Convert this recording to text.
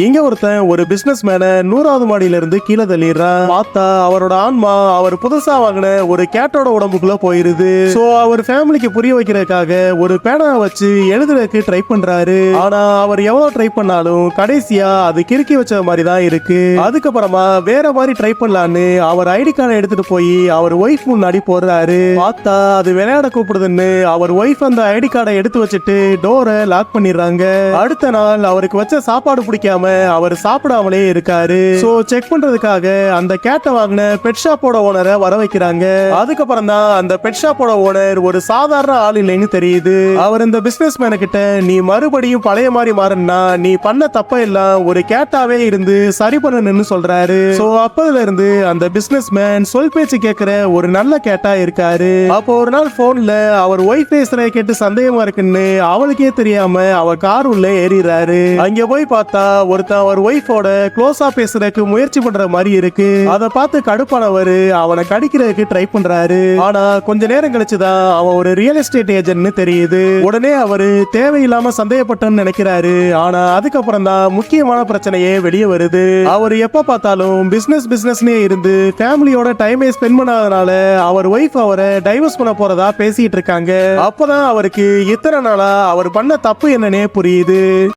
இங்க ஒருத்தன் ஒரு பிசினஸ் மேன 100வது மாடியில இருந்து கீழே தள்ளிடுறான். பார்த்தா அவரோட ஆன்மா அவர் புதுசா வாங்கின ஒரு கேட்டோட உடம்புக்குள்ள போயிருது. சோ அவர் ஃபேமிலிக்கு புரிய வைக்கிறதுக்காக ஒரு பேனா வச்சு எழுதுறதுக்கு ட்ரை பண்றாரு. ஆனா அவர் எவ்வளவு ட்ரை பண்ணாலும் கடைசியா அது கிறுக்கி வச்ச மாதிரி தான் இருக்கு. அதுக்கப்புறமா வேற மாதிரி ட்ரை பண்ணலான்னு அவர் ஐடி கார்டை எடுத்துட்டு போய் அவர் ஒய்ஃப் முன்னாடி போடுறாரு. பார்த்தா அது விளையாட கூப்பிடுதுன்னு அவர் ஒய்ஃப் அந்த ஐடி கார்டை எடுத்து வச்சுட்டு டோரை லாக் பண்ணிடுறாங்க. அடுத்த நாள் அவருக்கு வச்ச சாப்பாடு பிடிக்காம அவர் சாப்பிடாமலே இருக்காரு. சோ செக் பண்றதுக்காக அந்த கேட்ட வாங்கின பெட் ஷாப்போட ஓனரை வர வைக்கிறாங்க. அதுக்கப்புறம் தான் அந்த பெட் ஷாப்போட ஓனர் ஒரு சாதாரண ஆள் இல்லைன்னு தெரியுது. அவர் இந்த பிசினஸ் மேன கிட்ட நீ மறுபடியும் பழைய மாதிரி மாறனா நீ பண்ண தப்ப எல்லாம் ஒரு கேட்டாவே இருந்து சரி பண்ணணும்னு சொல்றாரு. சோ அப்பதுல இருந்து அந்த பிசினஸ் மேன் சொல் பேச்சு கேட்கிற ஒரு நல்ல கேட்டா இருக்காரு. அப்போ ஒரு நாள் போன்ல அவர் ஒய்ஃப் பேசுறத கேட்டு சந்தேகமா இருக்குன்னு அவளுக்கே தெரியாம அவர் கார் உள்ள ஏறிறாரு. அங்க போய் பார்த்தா ஒருத்தன் அவர் ஒய்ஃபோட க்ளோஸா பேசுறதுக்கு முயற்சி பண்ற மாதிரி இருக்கு. அதை பார்த்து கடுப்பானவர் அவனை கடிக்கிறதுக்கு ட்ரை பண்றாரு. ஆனா கொஞ்ச நேரம் கழிச்சுதான் அவன் ஒரு ரியல் எஸ்டேட் ஏஜென்ட்னு தெரியுது. உடனே அவரு தேவையில்லாம சந்தேகப்பட்டன்னு நினைக்கிறாரு. ஆனா அதுக்கப்புறம் தான் முக்கியமான பிரச்சனையே வெளியே வருது. அவர் எப்ப பார்த்தாலும் பிசினஸ்னே இருந்து ஃபேமிலியோட டைமே ஸ்பெண்ட் பண்ணாதனால அவர் ஒய்ஃப் அவரை டைவர்ஸ் பண்ண போறதா பேசிட்டு இருக்காங்க. அப்பதான் அவருக்கு இத்தனை நாளா அவர் பண்ண தப்பு என்னன்னே புரியுது.